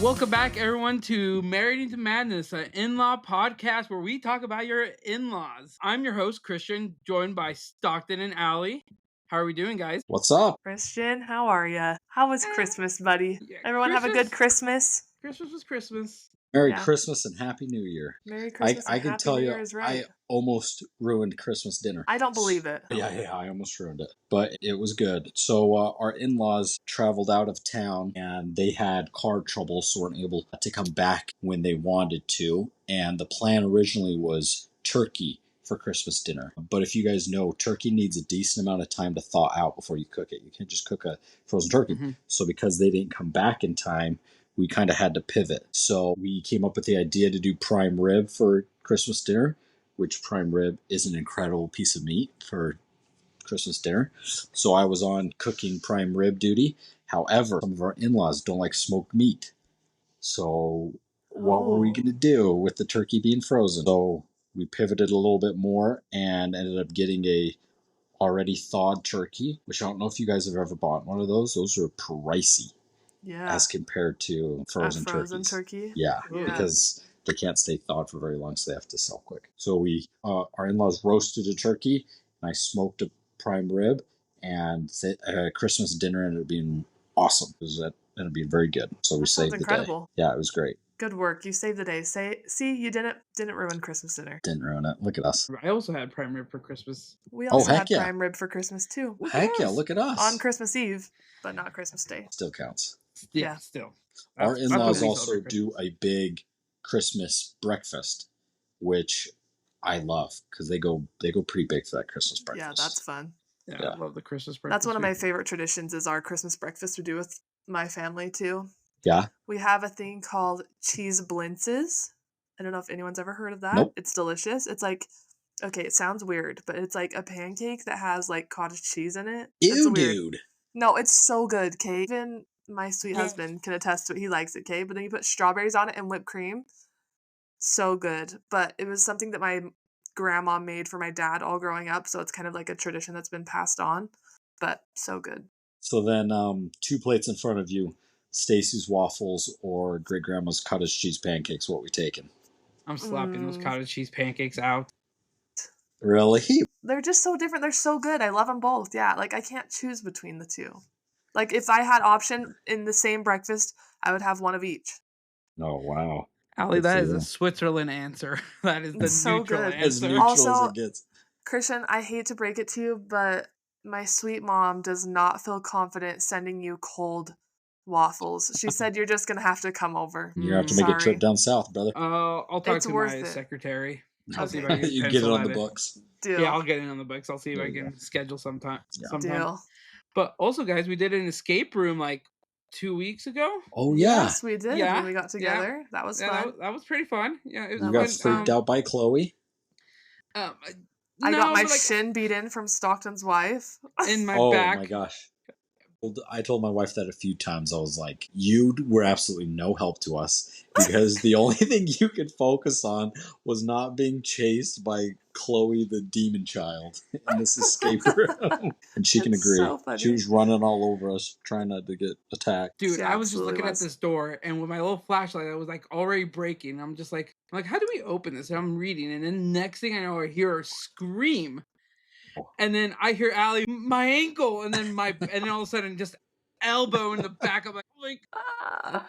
Welcome back, everyone, to Married into Madness, an in-law podcast where we talk about your in-laws. I'm your host, Christian, joined by Stockton and Allie. How are we doing, guys? What's up? Christian, how are ya? How was Christmas, buddy? Yeah, Everyone have a good Christmas? Christmas was Christmas. Merry Yeah. Christmas and Happy New Year. Merry Christmas I and can Happy tell New you, Year is right. I almost ruined Christmas dinner. I don't believe it. Yeah, I almost ruined it. But it was good. So our in-laws traveled out of town and they had car trouble, so weren't able to come back when they wanted to. And the plan originally was turkey for Christmas dinner. But if you guys know, turkey needs a decent amount of time to thaw out before you cook it. You can't just cook a frozen turkey. Mm-hmm. So because they didn't come back in time, we kind of had to pivot. So we came up with the idea to do prime rib for Christmas dinner, which prime rib is an incredible piece of meat for Christmas dinner. So I was on cooking prime rib duty. However, some of our in-laws don't like smoked meat. So what were we going to do with the turkey being frozen? So we pivoted a little bit more and ended up getting a already thawed turkey, which I don't know if you guys have ever bought one of those. Those are pricey. Yeah. As compared to frozen turkeys. Turkey? Yeah, Yeah. because they can't stay thawed for very long, so they have to sell quick. So we, our in-laws roasted a turkey, and I smoked a prime rib, and Christmas dinner ended up being awesome. It ended up being very good. So we saved the incredible. day. Yeah, it was great. Good work. You saved the day. See, you didn't ruin Christmas dinner. Didn't ruin it. Look at us. I also had prime rib for Christmas. We also heck had yeah. prime rib for Christmas too. Heck yeah, look at us. On Christmas Eve, but not Christmas Day. Still counts. Yeah, still. Our in-laws really also do a big Christmas breakfast, which I love because they go pretty big for that Christmas breakfast. Yeah, that's fun. Yeah, I love the Christmas breakfast. That's one of my favorite traditions is our Christmas breakfast we do with my family too. Yeah. We have a thing called cheese blintzes. I don't know if anyone's ever heard of that. Nope. It's delicious. It's like, okay, it sounds weird, but it's like a pancake that has like cottage cheese in it. Ew, dude. No, it's so good, Kate. Even my sweet husband can attest to it. He likes it, Kate. But then you put strawberries on it and whipped cream. So good. But it was something that my grandma made for my dad all growing up. So it's kind of like a tradition that's been passed on. But so good. So then 2 plates in front of you, Stacy's waffles or great grandma's cottage cheese pancakes. What we taking? I'm slapping those cottage cheese pancakes out. Really? They're just so different. They're so good. I love them both. Yeah, like I can't choose between the two. Like if I had option in the same breakfast, I would have one of each. Oh, wow. Allie, that is a Switzerland answer. That is the so neutral good. answer. As neutral Also, as it gets. Christian, I hate to break it to you, but my sweet mom does not feel confident sending you cold waffles. She said you're just going to have to come over. You're going to have to make a trip down south, brother. I'll talk It's to worth my it. secretary. Okay. I'll see if I can You get it pencil on the that in. books. Deal. Yeah, I'll get it on the books. I'll see if There I you can schedule sometime. Yeah. Deal. But also, guys, we did an escape room like 2 weeks ago. Oh, yeah. Yes, we did when we got together. That was fun. That was pretty fun. Yeah, it was You got freaked out by Chloe? I got my shin beat in from Stockton's wife. In my Oh back. my gosh. I told my wife that a few times. I was like, you were absolutely no help to us because the only thing you could focus on was not being chased by Chloe the demon child in this escape room. And she can agree. So funny. She was running all over us trying not to get attacked. Dude, She I was just absolutely looking was. at this door, and with my little flashlight, I was like already breaking. I'm like, how do we open this? And I'm reading, and then next thing I know, I hear her scream, and then I hear Allie, my ankle, and then and then all of a sudden, just elbow in the back of my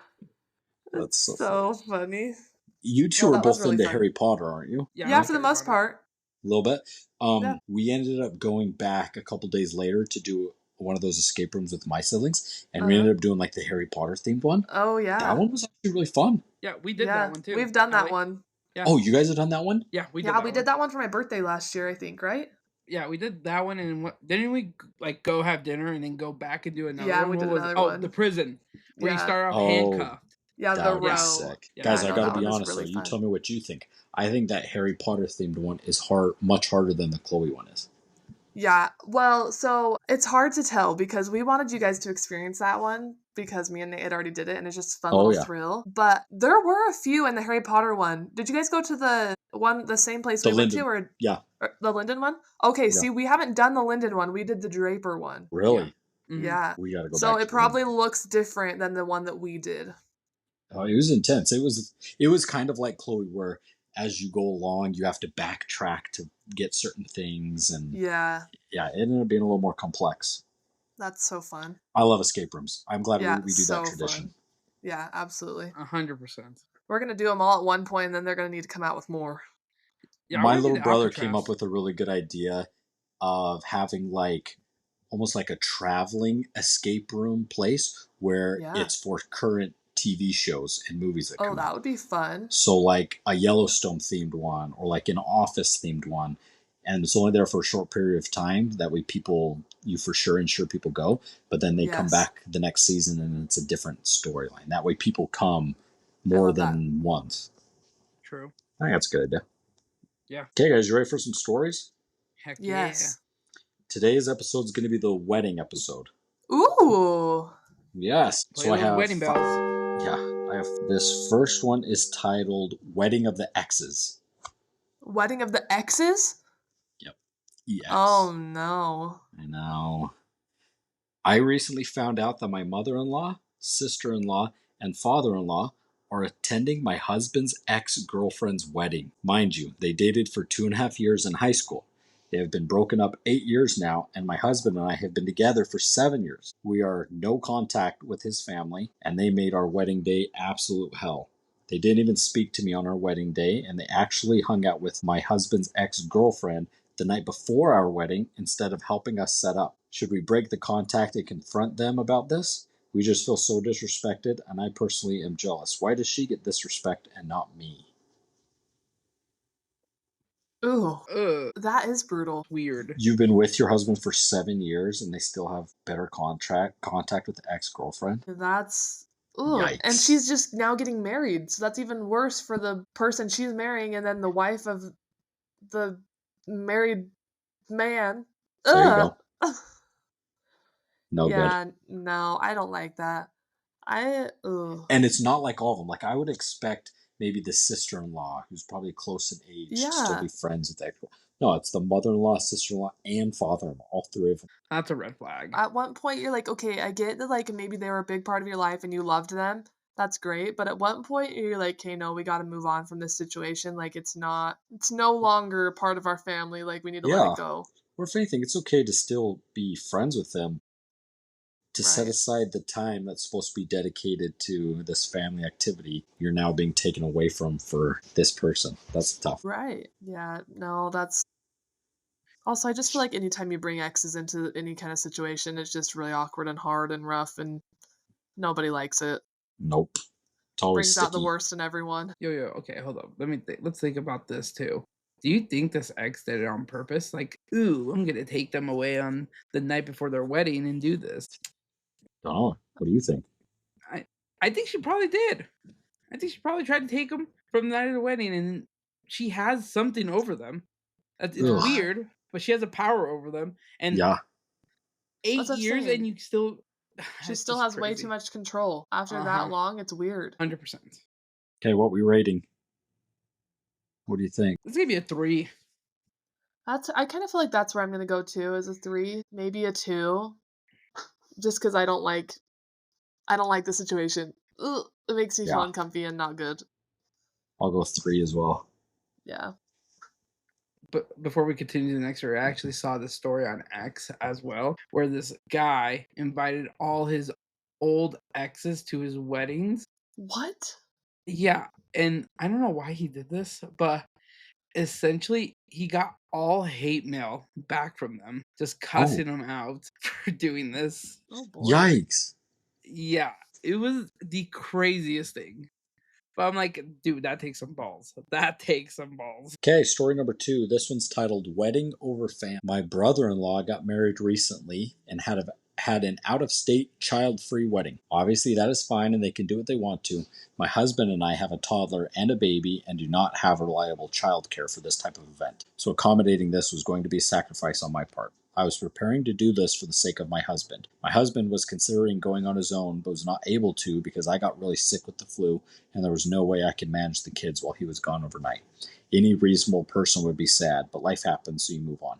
That's so funny. You two Well, are that was both really into fun. Harry Potter, aren't you? Yeah, for the most part. A little bit. Yeah. We ended up going back a couple days later to do one of those escape rooms with my siblings, and we ended up doing like the Harry Potter themed one. Oh yeah, that one was actually really fun. Yeah, we did that one too. We've done that Allie. one. Yeah. Oh, you guys have done that one? Yeah, we did. Yeah, that we one. did that one for my birthday last year, I think, right? Yeah, we did that one, and didn't we like go have dinner and then go back and do another one? Yeah, we did What was it? another one. Oh, the prison where you Yeah. start off Oh. handcuffed. Yeah, That the would be row. sick. Yeah, Guys, I I know, gotta that be one was honest really though. You fun. tell me what you think. I think that Harry Potter themed one is much harder than the Chloe one is. Yeah, well, so it's hard to tell because we wanted you guys to experience that one because me and Nate had already did it and it's just a fun little thrill. But there were a few in the Harry Potter one. Did you guys go to the same place The we Linden. went to? Yeah. Or the Linden one? Okay, see, we haven't done the Linden one. We did the Draper one. Really? Mhm. Yeah. We gotta go So back it to probably looks different than the one that we did. Oh, it was intense. It was kind of like Chloe, where as you go along, you have to backtrack to get certain things, and Yeah, yeah, it ended up being a little more complex. that's so fun. I love escape rooms. I'm glad Yeah, we do that so tradition. fun. Yeah, absolutely. 100%. We're gonna do them all at one point, and then they're gonna need to come out with more. Yeah, I My want to little do the brother came up Alcatraz. with a really good idea of having like almost like a traveling escape room place where Yeah. it's for current TV shows and movies that Oh, come that out. would be fun. So like a Yellowstone themed one or like an Office themed one. And it's only there for a short period of time. That way people you for sure ensure people go, but then they come Yes, back the next season and it's a different storyline. That way people come I more love that. than once. True. I think that's a good idea. Yeah. Okay, guys, you ready for some stories? Heck yeah. Yes. Today's episode is going to be the wedding episode. Ooh, Yes. Play So I those have, wedding bells. yeah, I have this first one is titled Wedding of the Exes. Wedding of the Exes? Yep. Oh EX. no. I know. I recently found out that my mother in law, sister in law, and father in law are attending my husband's ex girlfriend's wedding. Mind you, they dated for 2.5 years in high school. They have been broken up 8 years now, and my husband and I have been together for 7 years. We are no contact with his family, and they made our wedding day absolute hell. They didn't even speak to me on our wedding day, and they actually hung out with my husband's ex girlfriend the night before our wedding instead of helping us set up. Should we break the contact and confront them about this? We just feel so disrespected, and I personally am jealous. Why does she get this respect and not me? Ooh, Ugh. that is brutal. Weird. You've been with your husband for 7 years, and they still have better contact with the ex-girlfriend. That's ooh, and Yikes! she's just now getting married, so that's even worse for the person she's marrying, and then the wife of the married man. There you Ugh. go. No good. Yeah, no, I don't like that. I ooh. And it's not like all of them. Like I would expect maybe the sister-in-law, who's probably close in age, to still be Yeah. friends with that girl. No, it's the mother-in-law, sister-in-law, and father-in-law. All three of them. That's a red flag. At one point you're like, okay, I get that like maybe they were a big part of your life and you loved them. That's great. But at one point you're like, okay, no, we gotta move on from this situation. Like it's no longer part of our family. Like we need to let it Yeah. go. Or if anything, it's okay to still be friends with them, to set Right. aside the time that's supposed to be dedicated to this family activity you're now being taken away from for this person. That's tough. Right. Yeah. No, that's also I just feel like anytime you bring exes into any kind of situation, it's just really awkward and hard and rough and nobody likes it. Nope. It's always Brings out the sticky. worst in everyone. Yo, yo, okay, hold up. Let's think about this too. Do you think this ex did it on purpose? Like, ooh, I'm gonna take them away on the night before their wedding and do this. Don't know. What do you think? I I think she probably did. I think she probably tried to take them from the night of the wedding, and she has something over them. It's Ugh. What? weird, but she has a power over them. And Yeah. eight That's what I'm years, and saying. you still, She it's still just has way too crazy. much control. After Uh that huh. long, it's weird. 100%. Okay, what we rating? What do you think? It's gonna be a 3. That's I kind of feel like that's where I'm gonna go to as a 3, maybe a 2, just because I don't like the situation. Ugh, it makes me feel Yeah, uncomfy and not good. I'll go 3 as well. Yeah. But before we continue to the next story, I actually saw this story on X as well, where this guy invited all his old exes to his weddings. What? Yeah, and I don't know why he did this, but essentially he got all hate mail back from them, just Oh, cussing him out for doing this. Oh boy. yikes. Yeah, it was the craziest thing. But I'm like, dude, that takes some balls. That takes some balls. Okay, story number 2. This one's titled Wedding Over Family. My brother-in-law got married recently and had an out-of-state child-free wedding. Obviously, that is fine and they can do what they want to. My husband and I have a toddler and a baby and do not have reliable childcare for this type of event. So accommodating this was going to be a sacrifice on my part. I was preparing to do this for the sake of my husband. My husband was considering going on his own, but was not able to because I got really sick with the flu and there was no way I could manage the kids while he was gone overnight. Any reasonable person would be sad, but life happens, so you move on.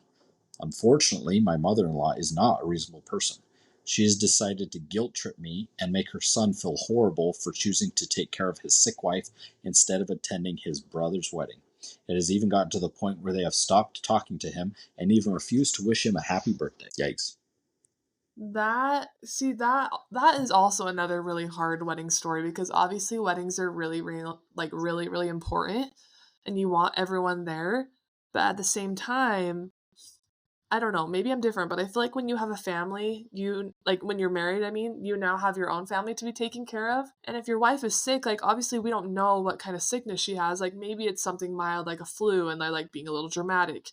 Unfortunately, my mother in law is not a reasonable person. She has decided to guilt trip me and make her son feel horrible for choosing to take care of his sick wife instead of attending his brother's wedding. It has even gotten to the point where they have stopped talking to him and even refused to wish him a happy birthday. Yikes. That is also another really hard wedding story because obviously weddings are really real, like really really important and you want everyone there, but at the same time, I don't know, maybe I'm different, but I feel like when you have a family, you like when you're married, I mean, you now have your own family to be taken care of. And if your wife is sick, like obviously we don't know what kind of sickness she has. Like maybe it's something mild like a flu and they're like being a little dramatic.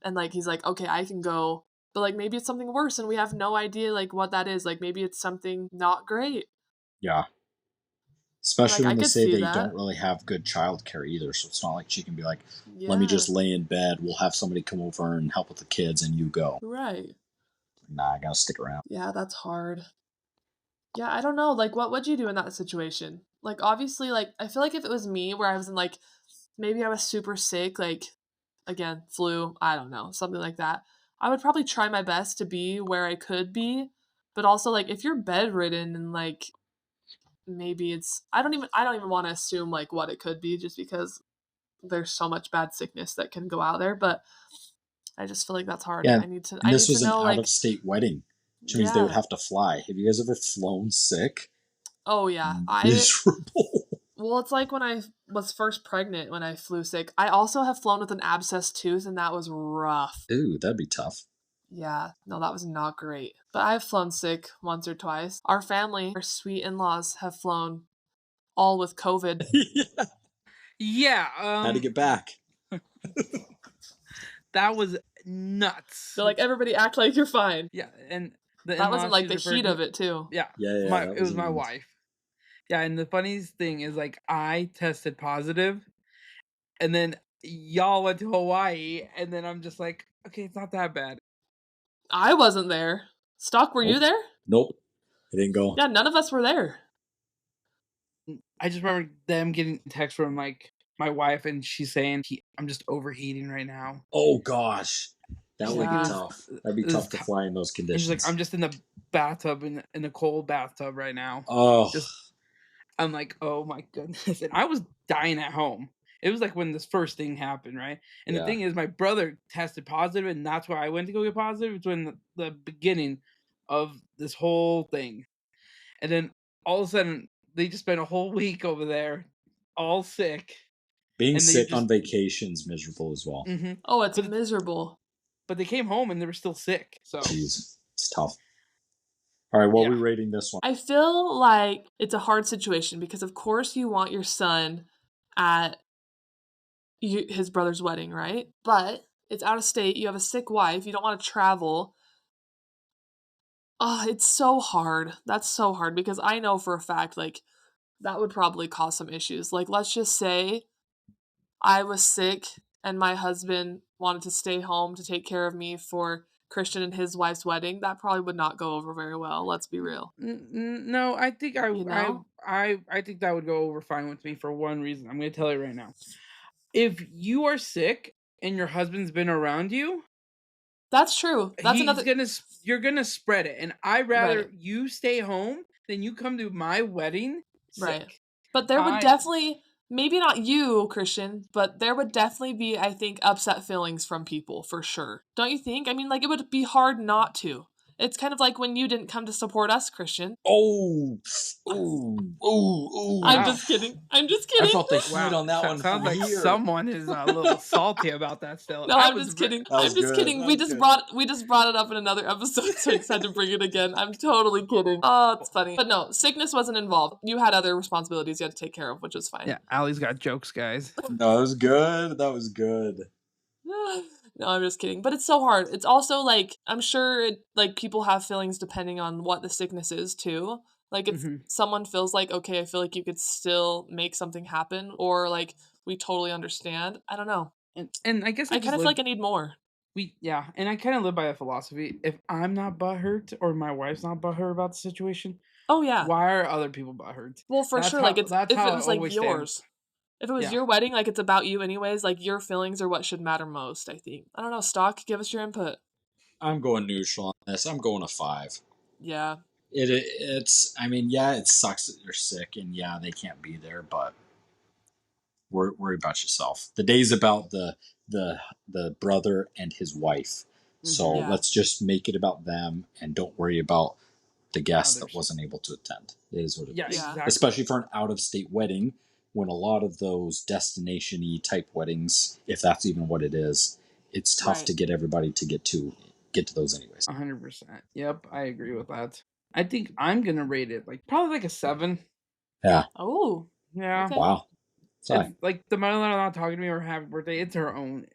And like he's like, "Okay, I can go." But like maybe it's something worse and we have no idea like what that is. Like maybe it's something not great. Yeah. And like Especially I when they could say see they that. don't really have good childcare either. So it's not like she can be like, let me Yeah. just lay in bed. We'll have somebody come over and help with the kids and you go. Right. Nah, I gotta stick around. Yeah, that's hard. Yeah, I don't know. Like, what would you do in that situation? Like, obviously, like, I feel like if it was me where I was in, like, maybe I was super sick, like, again, flu, I don't know, something like that, I would probably try my best to be where I could be. But also, like, if you're bedridden and, like, maybe it's, I don't even want to assume, like, what it could be just because there's so much bad sickness that can go out there. But I just feel like that's hard. Yeah. And I this need to was an know, out of like, state wedding, which means they would yeah. have to fly. Have you guys ever flown sick? Oh, yeah. Miserable. Well, it's like when I was first pregnant when I flew sick. I also have flown with an abscessed tooth, and that was rough. Ooh, that'd be tough. Yeah, no, that was not great. But I've flown sick once or twice. Our family, our sweet in laws, have flown all with COVID. Yeah. Yeah, Had to get back. that was nuts. They're like, everybody act like you're fine. Yeah, and the That was in-law in like she's the referred heat to. of it, too. Yeah, Yeah, my that it was was my even. wife. Yeah, and the funniest thing is like I tested positive, and then y'all went to Hawaii, and then I'm just like, okay, it's not that bad. I wasn't there. Stock, were you Nope. there? Nope. I didn't go. Yeah, none of us were there. I just remember them getting a text from like my wife, and she's saying, "I'm just overheating right now." Oh gosh. That She's would like, be Yeah. tough. That'd be it was tough to fly in those and she's like, conditions. "I'm just in the bathtub in the cold bathtub right now." Oh. Just I'm like, "Oh my goodness." And I was dying at home. It was like when this first thing happened, right? And the Yeah. thing is my brother tested positive and that's why I went to go get positive. It's when the beginning of this whole thing. And then all of a sudden they just spent a whole week over there all sick Being and they sick just on vacation's miserable as well. Oh, it's but miserable. but they came home and they were still sick. So Jeez. It's tough. All right, what are we yeah. rating this one? I feel like it's a hard situation because, of course, you want your son at his brother's wedding, right? But it's out of state. You have a sick wife. You don't want to travel. Oh, it's so hard. That's so hard because I know for a fact, like, that would probably cause some issues. Like, let's just say I was sick and my husband wanted to stay home to take care of me for Christian and his wife's wedding. That probably would not go over very well. Let's be real. No, I think You know? I think that would go over fine with me for one reason. I'm going to tell you right now. If you are sick and your husband's been around you, That's true. That's he's another. gonna you're gonna spread it, and I'd Right. rather you stay home than you come to my wedding Right. sick. But there would I definitely, maybe not you, Christian, but there would definitely be, I think, upset feelings from people for sure. Don't you think? I mean, like, it would be hard not to. It's kind of like when you didn't come to support us, Christian. Oh. Ooh. Ooh. Ooh. I'm wow just kidding. I'm just I kidding. felt the heat wow on that one sounds from like here. someone is a little salty about that. Still, No, I I'm was just kidding. That was I'm just good. kidding. That was good. We just brought it up in another episode, so I just had to bring it again. I'm totally kidding. Oh, it's funny. But no, sickness wasn't involved. You had other responsibilities you had to take care of, which was fine. yeah. Allie's got jokes, guys. No, that was good. That was good. No, I'm just kidding. But it's so hard. It's also like I'm sure like people have feelings depending on what the sickness is too. Like if hmm someone feels like okay, I feel like you could still make something happen, or like we totally understand. I don't know. and I guess I I just kind of feel live like I need more. yeah, and I kind of live by a philosophy. If I'm not butthurt or my wife's not butthurt about the situation, Oh yeah. why are other people butthurt? Well, for That's sure. Like how it's that's if how it I was like always stand. yours. If it was Yeah. your wedding, like it's about you anyways. Like your feelings are what should matter most. I think. I don't know. Stock. Give us your input. I'm going neutral on this. I'm going a 5. Yeah. It's I mean, yeah, it sucks that they're sick and yeah, they can't be there, but worry about yourself. The day's about the the brother and his wife. So Mhm. Yeah. let's just make it about them and don't worry about the guest that Others. wasn't able to attend. It is what it Yeah, is. Yeah. exactly. Especially for an out of state wedding, when a lot of those destination y type weddings, if that's even what it is, it's tough Right. to get everybody to get to those anyways. 100%. Yep, I agree with that. I think I'm gonna rate it like probably like a 7. Yeah. Oh. Yeah. Okay. Wow. It's Sorry. like the mother not talking to me or happy birthday. It's her own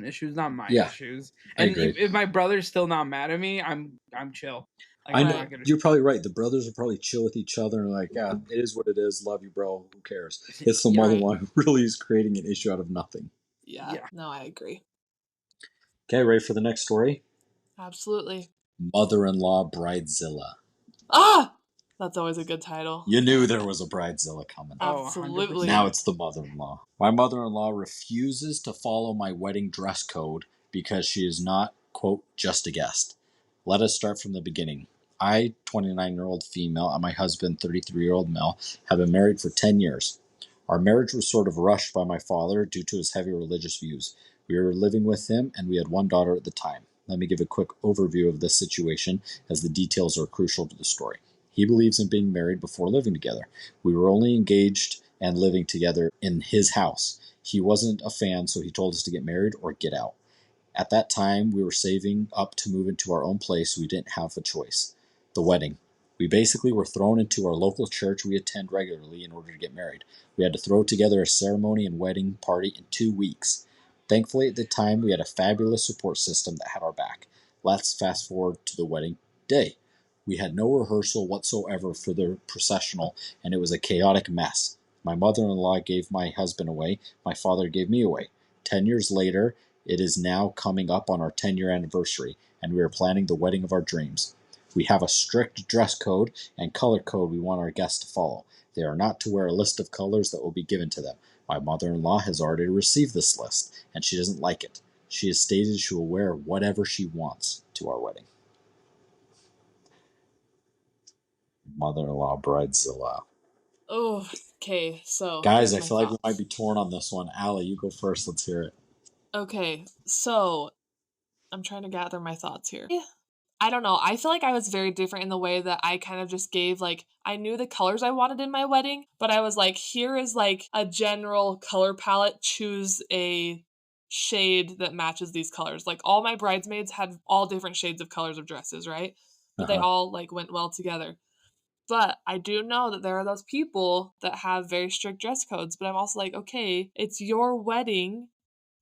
issues, not my Yeah, issues. I And agree. if my brother's still not mad at me, I'm chill. Like I I'm know Right. not gonna. you're probably right. The brothers are probably chill with each other and like, yeah, it is what it is. Love you, bro. Who cares? It's the Yeah, mother Right. one who really is creating an issue out of nothing. Yeah. yeah. No, I agree. Okay, ready for the next story? Absolutely. Mother-in-law Bridezilla. Ah! That's always a good title. You knew there was a Bridezilla coming. Oh, Absolutely. Now 100%. it's the mother-in-law. My mother-in-law refuses to follow my wedding dress code because she is not, quote, just a guest. Let us start from the beginning. I, 29-year-old female, and my husband, 33-year-old male, have been married for 10 years. Our marriage was sort of rushed by my father due to his heavy religious views. We were living with him, and we had one daughter at the time. Let me give a quick overview of this situation, as the details are crucial to the story. He believes in being married before living together. We were only engaged and living together in his house. He wasn't a fan, so he told us to get married or get out. At that time, we were saving up to move into our own place, so we didn't have a choice. The wedding. We basically were thrown into our local church we attend regularly in order to get married. We had to throw together a ceremony and wedding party in 2 weeks. Thankfully, at the time, we had a fabulous support system that had our back. Let's fast forward to the wedding day. We had no rehearsal whatsoever for the processional, and it was a chaotic mess. My mother in law gave my husband away, my father gave me away. 10 years later, it is now coming up on our 10-year anniversary, and we are planning the wedding of our dreams. We have a strict dress code and color code we want our guests to follow. They are not to wear a list of colors that will be given to them. My mother in law has already received this list, and she doesn't like it. She has stated she will wear whatever she wants to our wedding. Mother in law Bridezilla. Oh, okay. So Guys, here's I my feel like we might be thoughts. torn on this one. Allie, you go first. Let's hear it. Okay. So I'm trying to gather my thoughts here. I don't know. I feel like I was very different in the way that I kind of just gave like I knew the colors I wanted in my wedding, but I was like, here is like a general color palette. Choose a shade that matches these colors. Like all my bridesmaids had all different shades of colors of dresses, right? But they Uh-huh. all like went well together. But I do know that there are those people that have very strict dress codes, but I'm also like, okay, it's your wedding.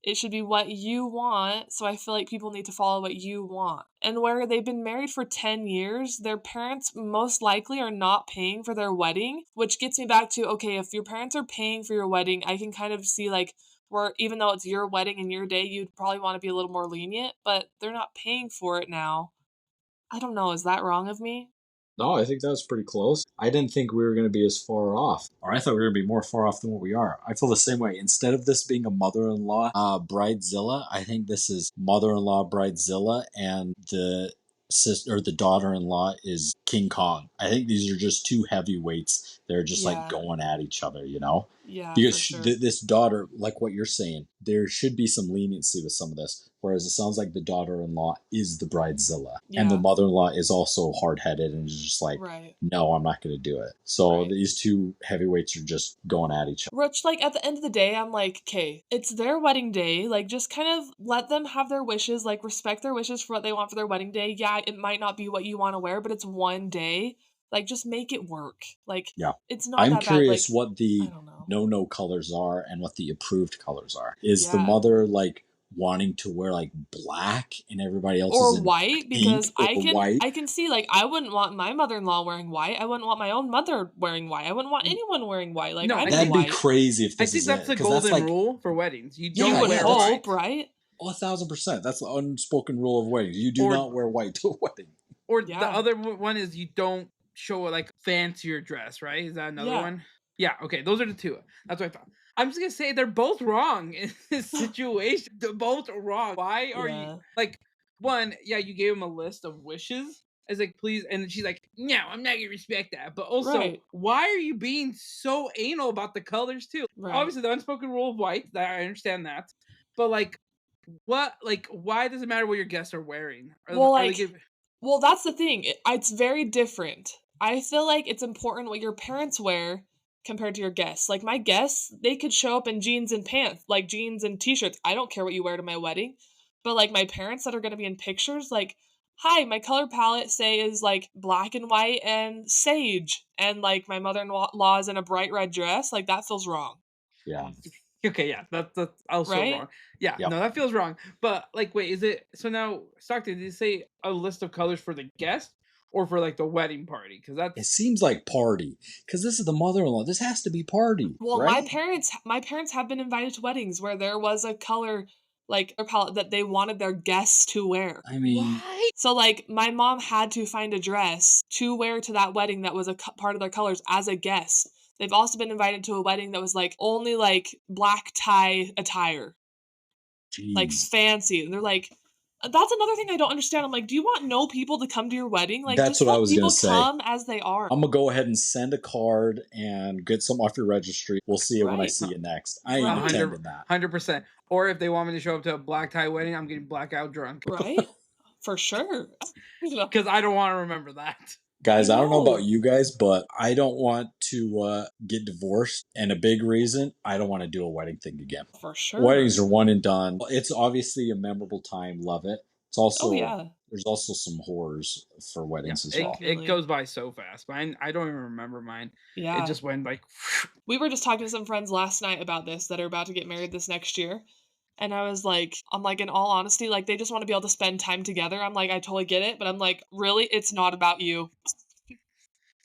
It should be what you want. So I feel like people need to follow what you want. And where they've been married for 10 years, their parents most likely are not paying for their wedding, which gets me back to okay, if your parents are paying for your wedding, I can kind of see like where even though it's your wedding and your day, you'd probably want to be a little more lenient, but they're not paying for it now. I don't know. Is that wrong of me? No, I think that was pretty close. I didn't think we were going to be as far off, or I thought we were going to be more far off than what we are. I feel the same way. Instead of this being a mother-in-law bridezilla, I think this is mother-in-law bridezilla, and the sister or the daughter-in-law is King Kong. I think these are just two heavyweights. They're just like Yeah. going at each other, you know. Yeah, Because for sure. this daughter, like what you're saying, there should be some leniency with some of this. Whereas it sounds like the daughter-in-law is the bridezilla, and the Yeah. mother-in-law is also hard-headed and is just like, Right. no, I'm not going to do it. So Right. these two heavyweights are just going at each other. Which, like, at the end of the day, I'm like, okay, it's their wedding day. Like, just kind of let them have their wishes, like, respect their wishes for what they want for their wedding day. Yeah, it might not be what you want to wear, but it's one day. Like, just make it work. Like, Yeah. it's not I'm that bad. curious Like, what I the don't know. no colors are and what the approved colors are. Is the Yeah. mother like wanting to wear like black and everybody else is Or in white, pink because or white? I can see, like, I wouldn't want my mother-in-law wearing white. I wouldn't want my own mother wearing white. I wouldn't want anyone wearing white. Like, No, I I know That'd think be white. crazy if I this think is that's it. the Because that's golden like, rule for weddings. You You don't yeah, would wear yeah, that's hope, white, right? 1000%. That's the unspoken rule of weddings. You do or not wear white to a wedding. or the Yeah. other one is you don't show like fancier dress, right? Is that another Yeah. one? Yeah, okay, those are the two. That's what I thought. I'm just gonna say they're both wrong in this situation. They're both wrong. Why are you Yeah. like one? Yeah, you gave him a list of wishes, I was like, please. And then she's like, no, I'm not gonna respect that. But also, Right. why are you being so anal about the colors too? Right. Obviously, the unspoken rule of white, that I understand that. But like, what, like, why does it matter what your guests are wearing? Well, Are they like, giving well, that's the thing. It's very different. I feel like it's important what your parents wear compared to your guests. Like my guests, they could show up in jeans and pants, like jeans and t-shirts. I don't care what you wear to my wedding. But like my parents that are going to be in pictures, like, hi, my color palette say is like black and white and sage, and like my mother-in-law is in a bright red dress. Like that feels wrong, Yeah. Okay, yeah, that's also right? wrong. Yeah, Yep. no, that feels wrong. But like, wait, is it so now, Stockton? Did you say a list of colors for the guest or for like the wedding party? Because It that's seems like party because this is the mother-in-law. This has to be party, Well, right? my parents have been invited to weddings where there was a color like a palette that they wanted their guests to wear. I mean, what? So like my mom had to find a dress to wear to that wedding that was a part of their colors as a guest. They've also been invited to a wedding that was like only like black tie attire, like geez. fancy. And they're like, that's another thing I don't understand. I'm like, do you want no people to come to your wedding? Like, That's just what I let was gonna people say. come as they are. I'm gonna go ahead and send a card and get some off your registry. We'll see you when I Right. see you next. I ain't Right. attending that. 100%. Or if they want me to show up to a black tie wedding, I'm getting blackout drunk Right? For sure. You know, because I don't want to remember that. Guys, I don't know know. about you guys, but I don't want to get divorced. And a big reason, I don't want to do a wedding thing again. For sure. Weddings are one and done. It's obviously a memorable time. Love it. It's also Oh yeah. there's also some horrors for Yeah, weddings as it, well. it Definitely. goes by so fast. Mine, I don't even remember mine. It Yeah. just went like, We were just talking to some friends last night about this that are about to get married this next year. And I was like, I'm like, in all honesty, like they just want to be able to spend time together. I'm like, I totally get it, but I'm like, really, it's not about you.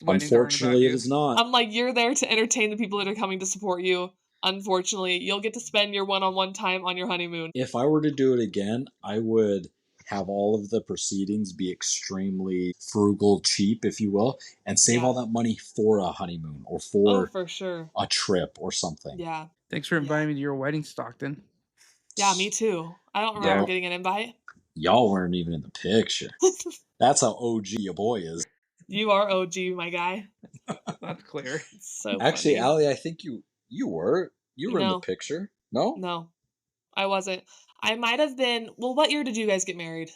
weddings aren't about Unfortunately, it you. is not. I'm like, you're there to entertain the people that are coming to support you. Unfortunately, you'll get to spend your one-on-one time on your honeymoon. If I were to do it again, I would have all of the proceedings be extremely frugal, cheap, if you will, and save Yeah. all that money for a honeymoon or Oh, for for sure. a trip or something. Yeah. Thanks for inviting me to your wedding, Stockton. Yeah, me too. I don't remember Y'all, getting an invite. y'all weren't even in the picture. That's how OG your boy is. You are OG, my guy. That's clear. It's so Actually, funny. Allie, I think you were in the No. picture. No, No, I wasn't. I might have been. Well, what year did you guys get married?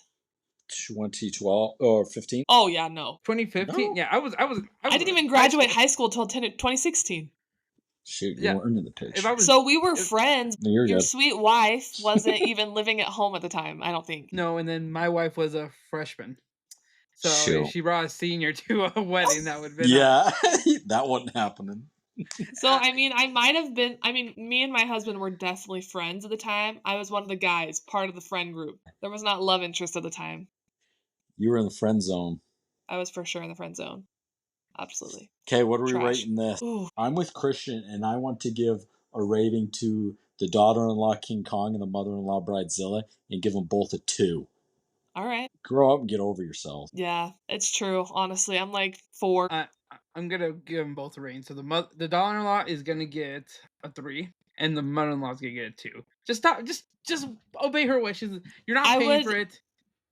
2012 or 15. Oh yeah, no. 2015. No, Yeah, I was. I didn't even high graduate school. high school till 2016. shoot, you Yeah, weren't in the if picture. I was, So we were if, friends. No, you're Your good. sweet wife wasn't even living at home at the time, I don't think. no, and then my wife was a freshman. So Shoot. if she brought a senior to a wedding, that would have been Yeah, that wasn't happening. So I mean, I might have been. I mean, me and my husband were definitely friends at the time. I was one of the guys, part of the friend group. There was not love interest at the time. You were in the friend zone. I was for sure in the friend zone. Absolutely. Okay, what are we Trash. rating this? Ooh. I'm with Christian, and I want to give a rating to the daughter-in-law King Kong and the mother-in-law Bridezilla, and give them both a 2. All right. Grow up and get over yourself. Yeah, it's true. Honestly, I'm like 4. I'm gonna give them both a rating. So the daughter-in-law is gonna get a 3, and the mother-in-law is gonna get a 2. Just stop. Just obey her wishes. You're not I paying for would it.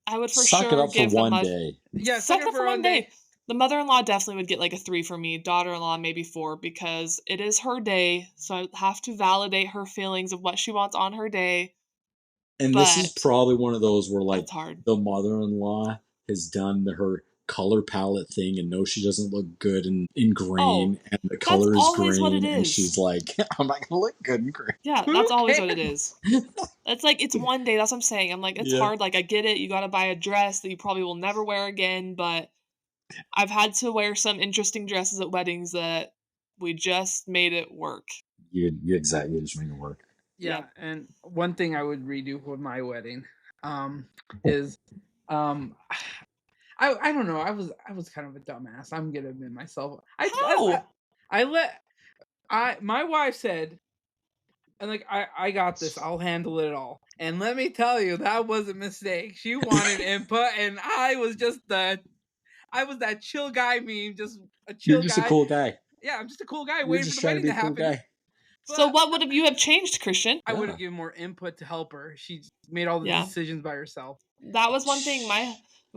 I would for Suck it sure up for give the one day. Yeah, suck suck it it up for one day. day. The mother-in-law definitely would get like a 3 for me. Daughter-in-law maybe 4 because it is her day, so I have to validate her feelings of what she wants on her day. And this is But probably one of those where, like, that's hard. the mother-in-law has done her color palette thing and knows she doesn't look good in green, and the color is always what it green, and is. she's like, I'm not gonna look good in green. Yeah, Who that's always what it cares? is. It's like it's one day. That's what I'm saying. I'm like, it's Yeah. hard. Like I get it. You got to buy a dress that you probably will never wear again. But I've had to wear some interesting dresses at weddings that we just made it work. You exactly, you just made it work. Yeah, Yep. and one thing I would redo for my wedding, is, um, I don't know. I was kind of a dumbass. I'm gonna admit myself. How? My wife said, and like I got this. I'll handle it all. And let me tell you, that was a mistake. She wanted input, and I was that chill guy meme, just a You're chill just a guy. cool guy. Yeah, I'm just a cool guy You're waiting for just the trying to wedding be to a cool happen. guy. So what would you have changed, Christian? I would Yeah. have given more input to help her. She made all the Yeah. decisions by herself. That was one thing my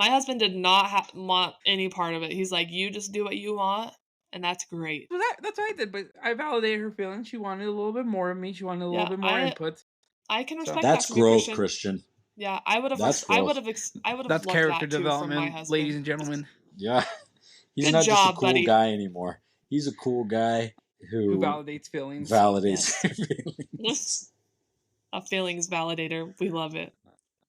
husband did not want any part of it. He's like, "You just do what you want, and that's great." Well, that's what I did, but I validated her feelings. She wanted a little bit more of me. She wanted a little Yeah, bit more input. I can So respect that That's from you, growth, Christian. Christian. Yeah, I would have That's I would growth. have I would have that's loved character that too from my development, ladies husband. and gentlemen, Yeah. He's Good not just a job, cool buddy. guy anymore. He's a cool guy who who validates feelings. validates Yes. feelings. A feelings validator. We love it.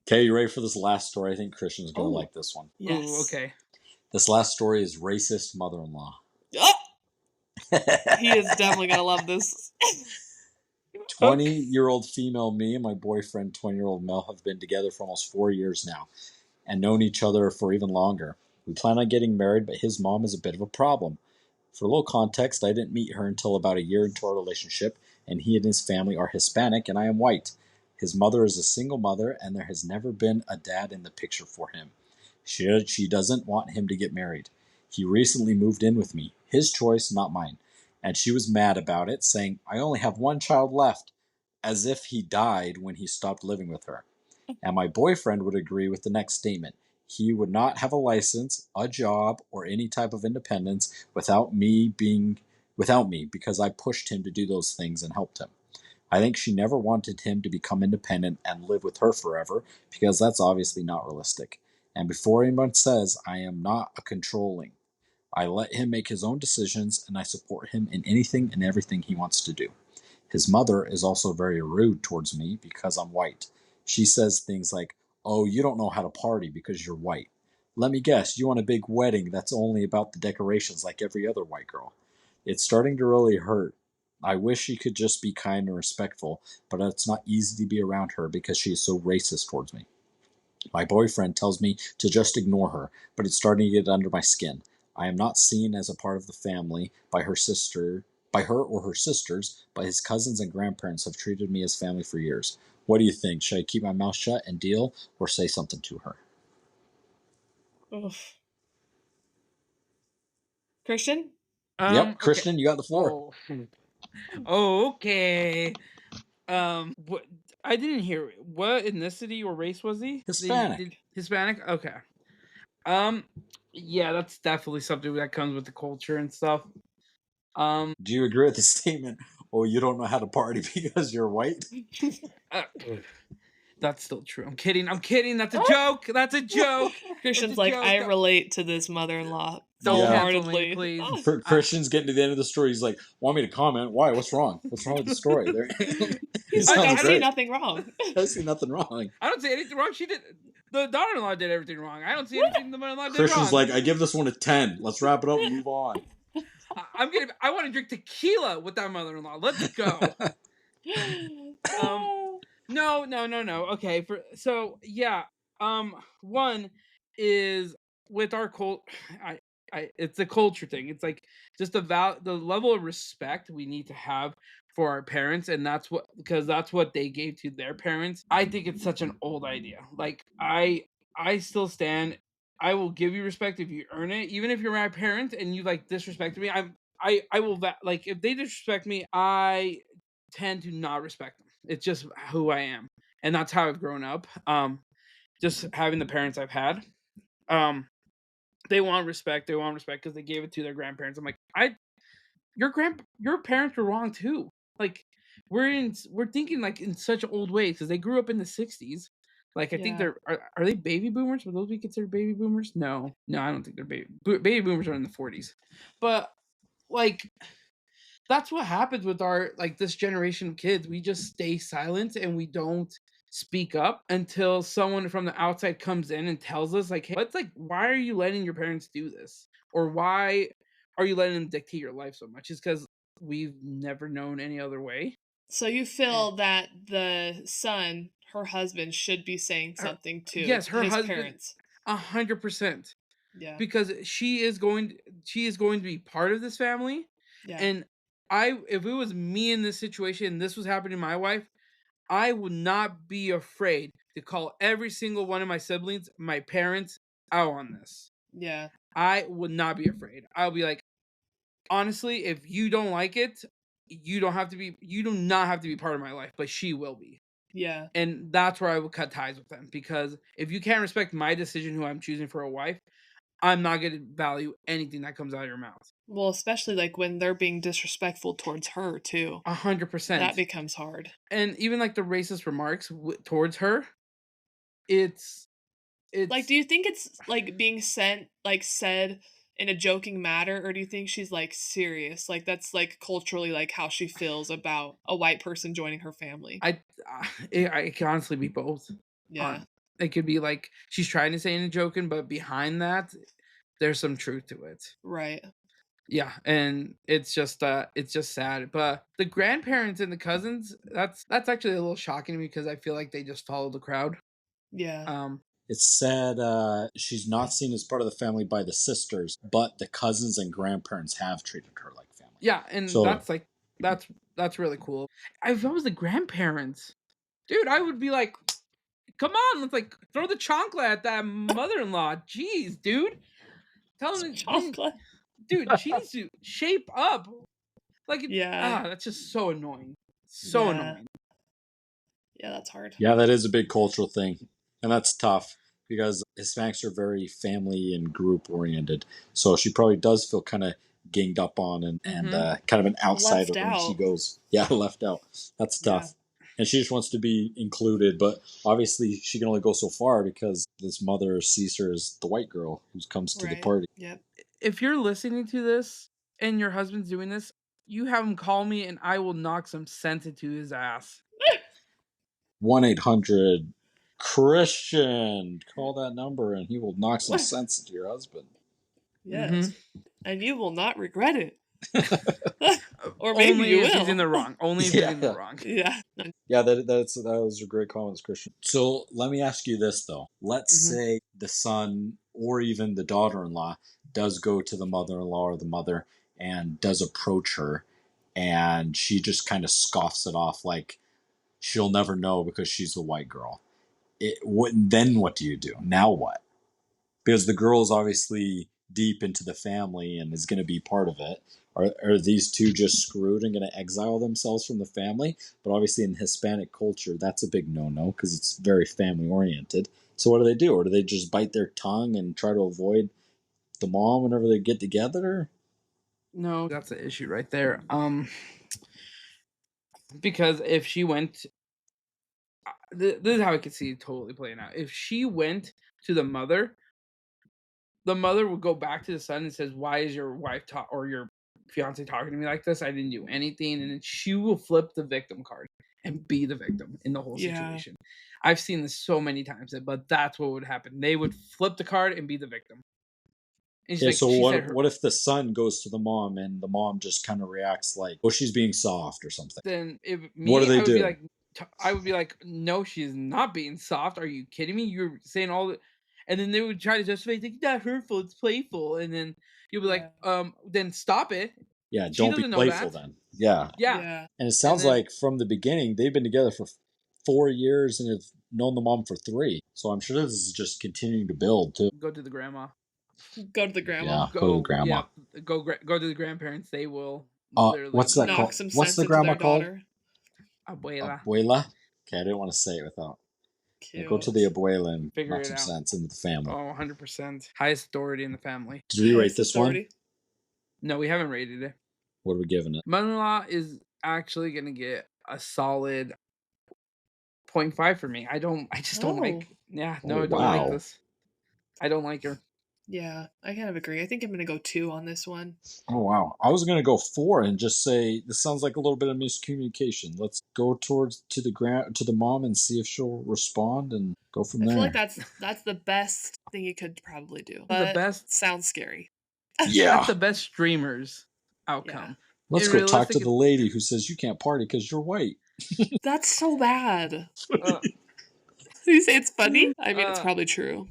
Okay, you ready for this last story? I think Christian's going to Oh. like this one. Yes. Ooh, okay. This last story is racist mother-in-law. Oh! He is definitely going to love this. 20-year-old female me and my boyfriend, 20-year-old Mel, have been together for almost 4 years now and known each other for even longer. We plan on getting married, but his mom is a bit of a problem. For a little context, I didn't meet her until about a year into our relationship, and he and his family are Hispanic and I am white. His mother is a single mother, and there has never been a dad in the picture for him. She doesn't want him to get married. He recently moved in with me. His choice, not mine. And she was mad about it, saying, I only have one child left, as if he died when he stopped living with her. And my boyfriend would agree with the next statement. He would not have a license, a job, or any type of independence without me because I pushed him to do those things and helped him. I think she never wanted him to become independent and live with her forever because that's obviously not realistic. And before anyone says I am not a controlling, I let him make his own decisions and I support him in anything and everything he wants to do. His mother is also very rude towards me because I'm white. She says things like, oh, you don't know how to party because you're white. Let me guess, you want a big wedding that's only about the decorations like every other white girl. It's starting to really hurt. I wish she could just be kind and respectful, but it's not easy to be around her because she is so racist towards me. My boyfriend tells me to just ignore her, but it's starting to get under my skin. I am not seen as a part of the family by her or her sisters, but his cousins and grandparents have treated me as family for years. What do you think? Should I keep my mouth shut and deal, or say something to her? Oof. Christian? Yep, Okay. Christian, you got the floor. Okay. What I didn't hear it. What ethnicity or race was he? Hispanic. Hispanic? Okay. Yeah, that's definitely something that comes with the culture and stuff. Do you agree with the statement? Oh, you don't know how to party because you're white? uh, that's still true. I'm kidding. That's a joke. That's a joke. Christian's It's a like, joke. I relate to this mother-in-law Don't Yeah. cancel me, wholeheartedly. please. Christian's getting to the end of the story. He's like, want me to comment? Why? What's wrong? What's wrong with the story? He's I- like, I I see don't- nothing wrong. I see nothing wrong. I don't see anything wrong. She did. The daughter-in-law did everything wrong. I don't see anything the mother-in-law did Christian's wrong. like, I give this one a 10. Let's wrap it up and move on. I want to drink tequila with that mother-in-law. Let's go. No. Okay, one is with our cult. It's a culture thing. It's like just the level of respect we need to have for our parents, and because that's what they gave to their parents. I think it's such an old idea. Like I still stand. I will give you respect if you earn it, even if you're my parent and you like disrespected me. I will like if they disrespect me, I tend to not respect them. It's just who I am, and that's how I've grown up. Just having the parents I've had. They want respect. They want respect because they gave it to their grandparents. I'm like, your parents were wrong too. Like, we're thinking like in such old ways because they grew up in the '60s. Like, I think Yeah. are they baby boomers? Would those be considered baby boomers? No, I don't think they're baby boomers are in the '40s. But like, that's what happens with our like this generation of kids. We just stay silent and we don't speak up until someone from the outside comes in and tells us like, hey, what's like, why are you letting your parents do this, or why are you letting them dictate your life so much? Is because we've never known any other way. So you feel that the son, her husband, should be saying Her- something to yes, her his husband, parents. 100%, Yeah. because she is going to be part of this family. Yeah. And if it was me in this situation and this was happening to my wife, I would not be afraid to call every single one of my siblings, my parents, out on this. Yeah. I would not be afraid. I'll be like, honestly, if you don't like it, you do not have to be part of my life, but she will be. Yeah. And that's where I would cut ties with them, because if you can't respect my decision who I'm choosing for a wife, I'm not going to value anything that comes out of your mouth. Well, especially like when they're being disrespectful towards her too. 100%. That becomes hard. And even like the racist remarks towards her, it's Like, do you think it's like being said in a joking manner, or do you think she's like serious? Like that's like culturally like how she feels about a white person joining her family. it can honestly be both. Yeah. It could be like she's trying to say in a joking, but behind that, there's some truth to it. Right. Yeah, and it's just sad. But the grandparents and the cousins, that's actually a little shocking to me, because I feel like they just follow the crowd. Yeah. It's said she's not seen as part of the family by the sisters, but the cousins and grandparents have treated her like family. Yeah, and So that's really cool. If I was the grandparents, dude, I would be like, come on, let's like throw the chancla at that mother-in-law. Jeez, dude. Tell him, Chocolate. dude, she needs to shape up. Like, Yeah. that's just so annoying. So annoying. Yeah, that's hard. Yeah, that is a big cultural thing. And that's tough because Hispanics are very family and group oriented. So she probably does feel kind of ganged up on and kind of an outsider when she goes, left out. That's tough. Yeah. And she just wants to be included. But obviously, she can only go so far because this mother sees her as the white girl who comes to the party. Yep. If you're listening to this and your husband's doing this, you have him call me and I will knock some sense into his ass. 1-800 Christian. Call that number and he will knock some sense into your husband. Yes. Mm-hmm. And you will not regret it. Or maybe only you if will. He's in the wrong. Only if he's in the wrong. Yeah. Yeah, those are great comments, Christian. So let me ask you this though. Let's say the son or even the daughter-in-law does go to the mother-in-law or the mother and does approach her, and she just kind of scoffs it off like she'll never know because she's the white girl. Then what do you do? Now what? Because the girl is obviously deep into the family and is going to be part of it. Are these two just screwed and going to exile themselves from the family? But obviously in Hispanic culture, that's a big no-no because it's very family-oriented. So what do? Or do they just bite their tongue and try to avoid the mom whenever they get together? No, that's the issue right there. Because if she went... This is how I could see it totally playing out. If she went to the mother would go back to the son and says, "Why is your wife or your fiance talking to me like this? I didn't do anything." And then she will flip the victim card and be the victim in the whole situation. I've seen this so many times, but that's what would happen. They would flip the card and be the victim. And yeah, like, so what if the son goes to the mom and the mom just kind of reacts like, "Oh, she's being soft" or something? Then what do they do? I would be like, "No, she's not being soft. Are you kidding me? You're saying all the..." And then they would try to justify, like, "Not hurtful, it's playful." And then you'll be like, then stop it. Yeah, don't be playful then. Yeah. And it sounds like from the beginning, they've been together for 4 years and have known the mom for 3. So I'm sure this is just continuing to build too. Go to the grandma. Go to the grandma. Yeah, go to the grandma. Yeah, go to the grandparents. They will literally... what's that called? What's the grandma called? Abuela. Abuela? Okay, I didn't want to say it without... Yeah, go to the abuela and knock some sense into the family. Oh, 100%. Highest authority in the family. Did we rate this one? No, we haven't rated it. What are we giving it? Mother-in-law is actually going to get a solid 0.5 for me. I just don't like... Yeah, no, I don't like this. I don't like her. Yeah, I kind of agree. I think I'm going to go 2 on this one. Oh, wow. I was going to go 4 and just say, this sounds like a little bit of miscommunication. Let's go to the mom and see if she'll respond and go from there. I feel like that's the best thing you could probably do. But the best sounds scary. Yeah. That's the best streamer's outcome. Yeah. Let's go talk to the lady who says you can't party because you're white. That's so bad. You say it's funny? I mean, it's probably true.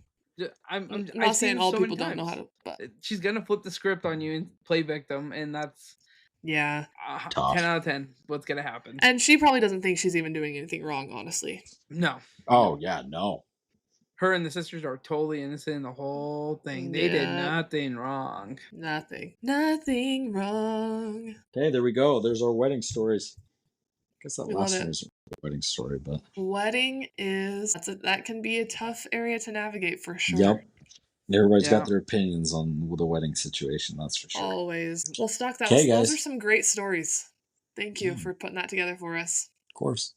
I'm not saying all people don't know how to, but she's gonna flip the script on you and play victim, and that's 10 out of 10. What's gonna happen? And she probably doesn't think she's even doing anything wrong, honestly. No. Oh yeah, no. her and the sisters are totally innocent in the whole thing. They did Yeah. nothing wrong. Nothing wrong. Okay, there we go. There's our wedding stories. I guess that We love last it. one is a wedding story, but Wedding is that can be a tough area to navigate for sure. yep. Everybody's Yeah. got their opinions on the wedding situation, that's for sure. Always. Well, Stock, Okay, those guys. are some great stories. Thank you Yeah. for putting that together for us. Of course.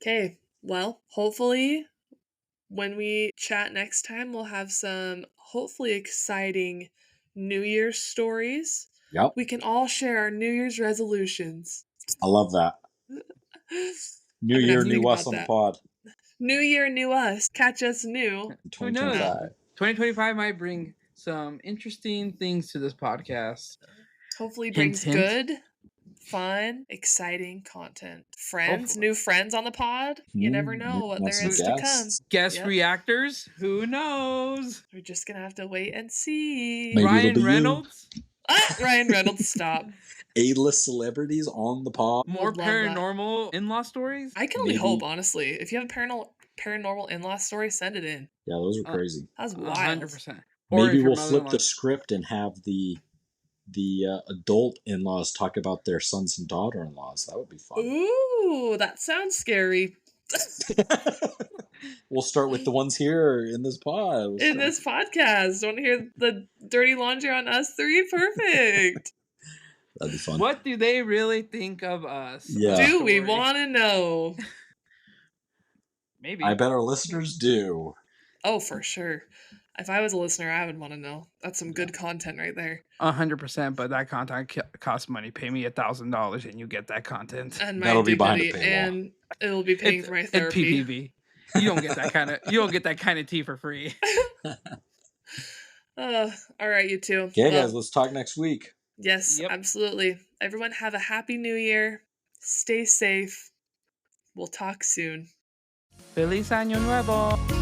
Okay, well, hopefully when we chat next time, we'll have some hopefully exciting New Year's stories. Yep. We can all share our New Year's resolutions. I love that. New I'm gonna have year, to think new us about on the that. pod. New year, new us. Catch us new. Who knows? 2025. 2025 might bring some interesting things to this podcast. Hopefully Hint, brings hint. good, fun, exciting content. Friends, Hopefully. new friends on the pod. You never know what there Some is to come. guests. Guest Yep. reactors? Who knows? We're just gonna have to wait and see. Maybe it'll be Ryan you. Reynolds? Ryan Reynolds, stop. A-list celebrities on the pod. More Would love that. paranormal in-law stories? I can only Maybe. hope, honestly. If you have a paranormal in-law story, send it in. Yeah, those are crazy. That was wild. 100%. Or Maybe if your we'll flip the mother-in-law- script and have the adult in-laws talk about their sons and daughter-in-laws. That would be fun. Ooh, that sounds scary. We'll start with the ones here in this pod. In this podcast. Want to hear the dirty laundry on us three? Perfect. That'd be fun. What do they really think of us? Yeah. Do we Story. want to know? Maybe. I bet our listeners do. Oh, for sure. If I was a listener, I would want to know. That's some good content right there. 100%, but that content costs money. Pay me $1,000 and you get that content. And my That'll be behind a dignity, paywall. and it'll be paying for my It's therapy. PPV. You don't get that kind of tea for free. All right, you two. Okay, guys, let's talk next week. Yes, Yep. absolutely. Everyone have a happy new year. Stay safe. We'll talk soon. Feliz Año Nuevo.